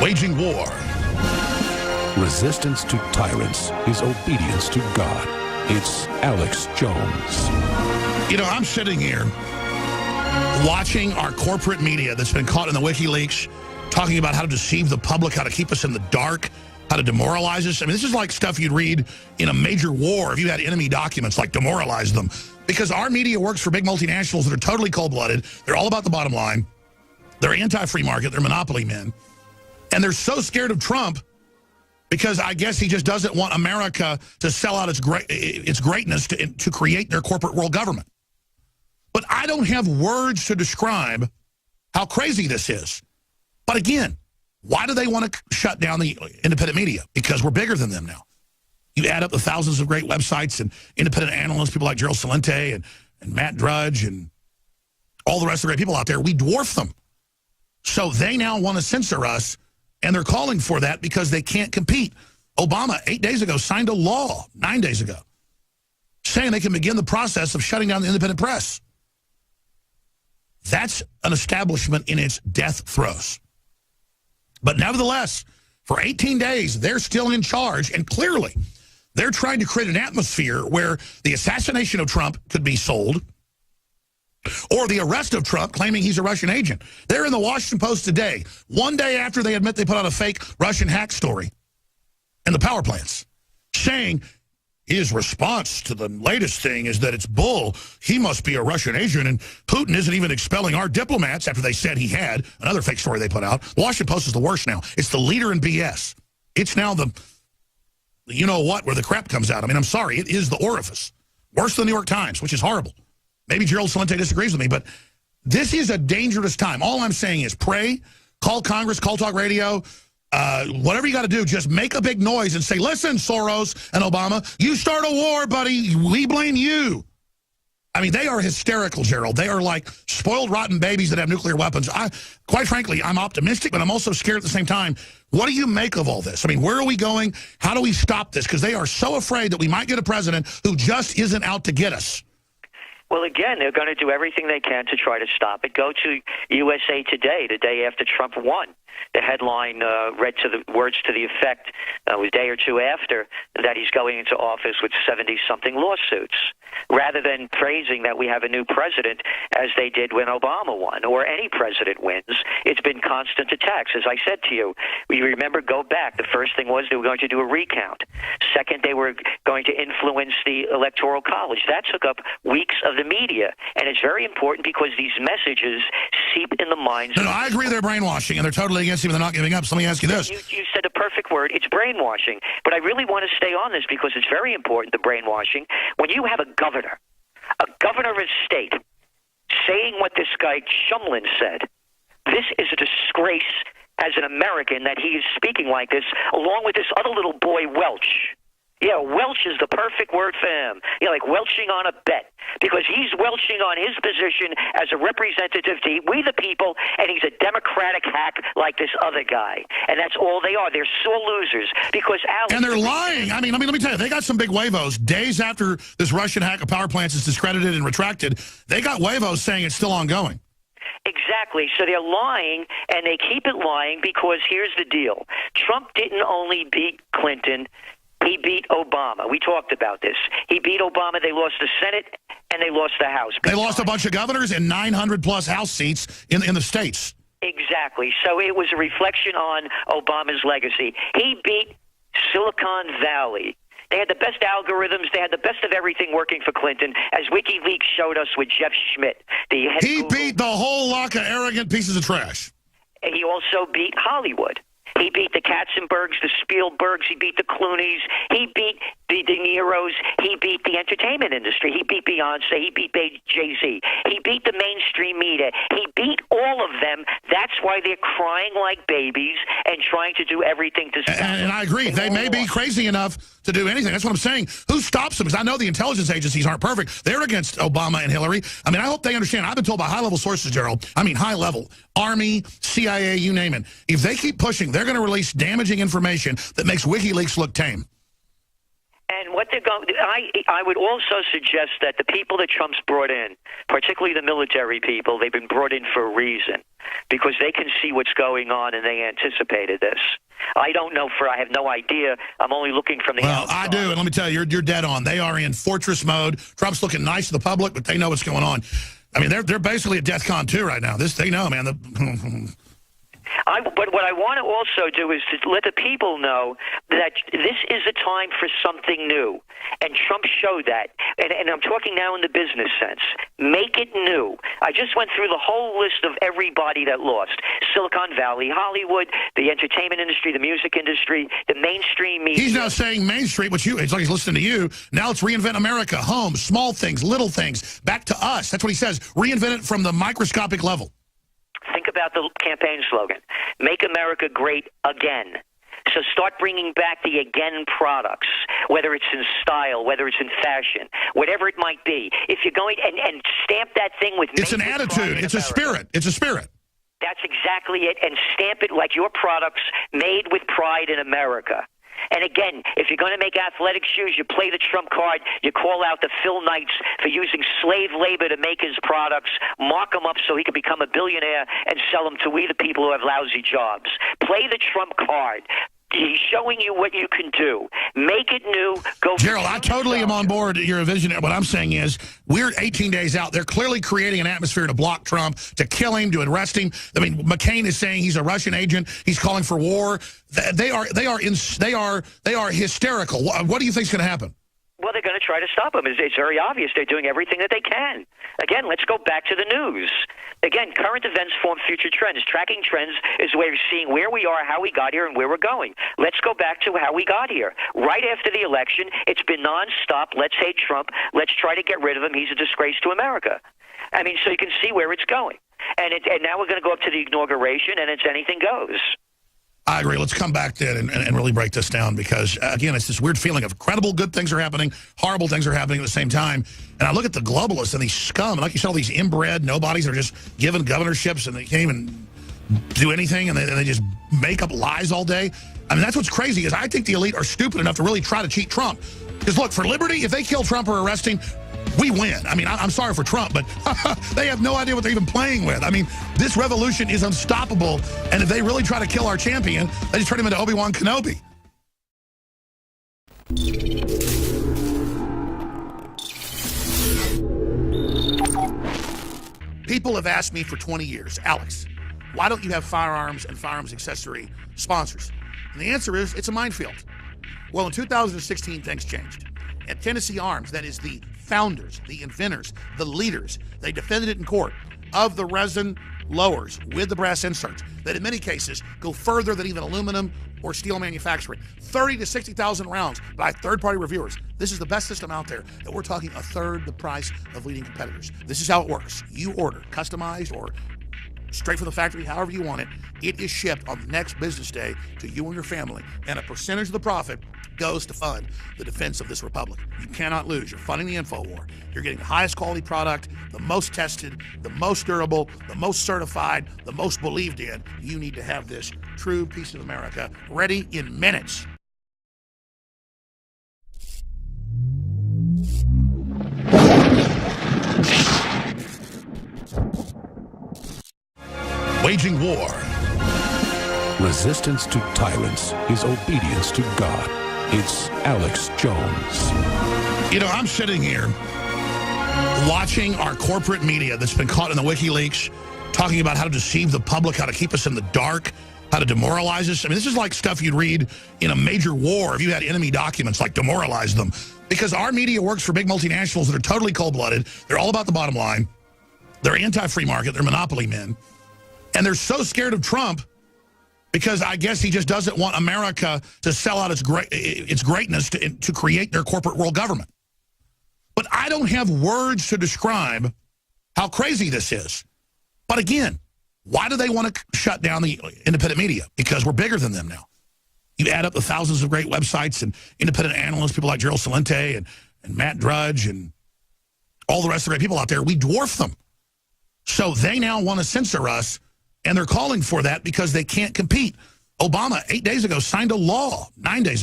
Waging war. Resistance to tyrants is obedience to God. It's Alex Jones. You know, I'm sitting here watching our corporate media that's been caught in the WikiLeaks talking about how to deceive the public, how to keep us in the dark, how to demoralize us. I mean, this is like stuff you'd read in a major war if you had enemy documents, like demoralize them. Because our media works for big multinationals that are totally cold-blooded. They're all about the bottom line. They're anti-free market. They're monopoly men. And they're so scared of Trump because I guess he just doesn't want America to sell out its greatness to create their corporate world government. But I don't have words to describe how crazy this is. But again, why do they want to shut down the independent media? Because we're bigger than them now. You add up the thousands of great websites and independent analysts, people like Gerald Celente and Matt Drudge and all the rest of the great people out there, we dwarf them. So they now want to censor us, and they're calling for that because they can't compete. Obama, 8 days ago, signed a law, 9 days ago, saying they can begin the process of shutting down the independent press. That's an establishment in its death throes. But nevertheless, for 18 days, they're still in charge, and clearly they're trying to create an atmosphere where the assassination of Trump could be sold, or the arrest of Trump claiming he's a Russian agent. They're in the Washington Post today, one day after they admit they put out a fake Russian hack story in the power plants, saying his response to the latest thing is that it's bull. He must be a Russian agent, and Putin isn't even expelling our diplomats after they said he had. Another fake story they put out. The Washington Post is the worst now. It's the leader in BS. It's now the you-know-what where the crap comes out. I mean, I'm sorry. It is the orifice. Worse than the New York Times, which is horrible. Maybe Gerald Celente disagrees with me, but this is a dangerous time. All I'm saying is pray, call Congress, call talk radio, whatever you got to do, just make a big noise and say, listen, Soros and Obama, you start a war, buddy. We blame you. I mean, they are hysterical, Gerald. They are like spoiled, rotten babies that have nuclear weapons. Quite frankly, I'm optimistic, but I'm also scared at the same time. What do you make of all this? I mean, where are we going? How do we stop this? Because they are so afraid that we might get a president who just isn't out to get us. Well, again, they're going to do everything they can to try to stop it. Go to USA Today the day after Trump won. The headline read to the words to the effect a day or two after that he's going into office with 70-something lawsuits, rather than praising that we have a new president as they did when Obama won, or any president wins. It's been constant attacks. As I said to you, we remember, go back. The first thing was they were going to do a recount. Second, they were going to influence the Electoral College. That took up weeks of the media, and it's very important because these messages seep in the minds of... No, I agree they're brainwashing, and they're totally against him and they're not giving up. So let me ask you this. You said the perfect word. It's brainwashing. But I really want to stay on this because it's very important, the brainwashing. When you have a governor of a state, saying what this guy Shumlin said, this is a disgrace as an American that he is speaking like this, along with this other little boy, Welch. Yeah, Welch is the perfect word for him. Yeah, like welching on a bet. Because he's welching on his position as a representative to we the people, and he's a Democratic hack like this other guy. And that's all they are. They're sore losers. Because Alex... And they're lying. I mean, let me tell you, they got some big huevos. Days after this Russian hack of power plants is discredited and retracted, they got huevos saying it's still ongoing. Exactly. So they're lying, and they keep it lying because here's the deal. Trump didn't only beat Clinton... He beat Obama. We talked about this. He beat Obama. They lost the Senate, and they lost the House. They lost a bunch of governors and 900-plus House seats in the states. Exactly. So it was a reflection on Obama's legacy. He beat Silicon Valley. They had the best algorithms. They had the best of everything working for Clinton, as WikiLeaks showed us with Jeff Schmidt. He beat the whole lot of arrogant pieces of trash. He also beat Hollywood. He beat the Katzenbergs, the Spielbergs. He beat the Clooneys. He beat the De Niros. He beat the entertainment industry. He beat Beyonce. He beat Jay-Z. He beat the mainstream media. He beat all of them. That's why they're crying like babies and trying to do everything to stop And I agree. They may be crazy enough to do anything. That's what I'm saying. Who stops them? Because I know the intelligence agencies aren't perfect. They're against Obama and Hillary. I mean, I hope they understand. I've been told by high-level sources, Gerald, I mean high-level, Army, CIA, you name it. If they keep pushing, they're going to release damaging information that makes WikiLeaks look tame. And what they're going, I would also suggest that the people that Trump's brought in, particularly the military people, they've been brought in for a reason, because they can see what's going on and they anticipated this. I don't know, I have no idea. I'm only looking from the outside. I do, and let me tell you, you're dead on. They are in fortress mode. Trump's looking nice to the public, but they know what's going on. I mean, they're basically at DEFCON 2 right now. They know, man. But what I want to also do is to let the people know that this is a time for something new. And Trump showed that. And I'm talking now in the business sense. Make it new. I just went through the whole list of everybody that lost. Silicon Valley, Hollywood, the entertainment industry, the music industry, the mainstream media. He's now saying Main Street, it's like he's listening to you. Now let's reinvent America. Homes, small things, little things, back to us. That's what he says. Reinvent it from the microscopic level. Think about the campaign slogan, Make America Great Again. So start bringing back the again products, whether it's in style, whether it's in fashion, whatever it might be. If you're going and stamp that thing with it's an attitude. It's a spirit. It's a spirit. That's exactly it. And stamp it like your products made with pride in America. And again, if you're going to make athletic shoes, you play the Trump card, you call out the Phil Knights for using slave labor to make his products, mark him up so he can become a billionaire and sell them to we the people who have lousy jobs. Play the Trump card. He's showing you what you can do. Make it new. Go. Gerald, I totally am on board. You're a visionary. What I'm saying is we're 18 days out. They're clearly creating an atmosphere to block Trump, to kill him, to arrest him. I mean, McCain is saying he's a Russian agent. He's calling for war. They are hysterical. What do you think is going to happen? Well, they're going to try to stop him. It's very obvious. They're doing everything that they can. Again, let's go back to the news. Again, current events form future trends. Tracking trends is where you're seeing where we are, how we got here, and where we're going. Let's go back to how we got here. Right after the election, it's been nonstop. Let's hate Trump. Let's try to get rid of him. He's a disgrace to America. I mean, so you can see where it's going. And now we're going to go up to the inauguration, and it's anything goes. I agree. Let's come back then and really break this down because, again, it's this weird feeling of incredible good things are happening, horrible things are happening at the same time. And I look at the globalists and these scum, and like you said, all these inbred nobodies that are just given governorships and they can't even do anything and they just make up lies all day. I mean, that's what's crazy is I think the elite are stupid enough to really try to cheat Trump. Because, look, for liberty, if they kill Trump or arrest him, we win. I mean, I'm sorry for Trump, but they have no idea what they're even playing with. I mean, this revolution is unstoppable, and if they really try to kill our champion, they just turn him into Obi-Wan Kenobi. People have asked me for 20 years, Alex, why don't you have firearms and firearms accessory sponsors? And the answer is, it's a minefield. Well, in 2016, things changed. At Tennessee Arms, that is the founders, the inventors, the leaders, they defended it in court, of the resin lowers with the brass inserts that in many cases go further than even aluminum or steel manufacturing. 30 to 60,000 rounds by third-party reviewers. This is the best system out there, and we're talking a third the price of leading competitors. This is how it works. You order, customized or straight from the factory, however you want it. It is shipped on the next business day to you and your family, and a percentage of the profit goes to fund the defense of this republic. You cannot lose. You're funding the info war. You're getting the highest quality product, the most tested, the most durable, the most certified, the most believed in. You need to have this true piece of America ready in minutes. Waging war. Resistance to tyrants is obedience to God. It's Alex Jones. You know, I'm sitting here watching our corporate media that's been caught in the WikiLeaks talking about how to deceive the public, how to keep us in the dark, how to demoralize us. I mean, this is like stuff you'd read in a major war if you had enemy documents, like demoralize them. Because our media works for big multinationals that are totally cold-blooded. They're all about the bottom line. They're anti-free market. They're monopoly men. And they're so scared of Trump because I guess he just doesn't want America to sell out its greatness to create their corporate world government. But I don't have words to describe how crazy this is. But again, why do they want to shut down the independent media? Because we're bigger than them now. You add up the thousands of great websites and independent analysts, people like Gerald Celente and Matt Drudge and all the rest of the great people out there, we dwarf them. So they now want to censor us. And they're calling for that because they can't compete. Obama, 8 days ago, signed a law, 9 days ago.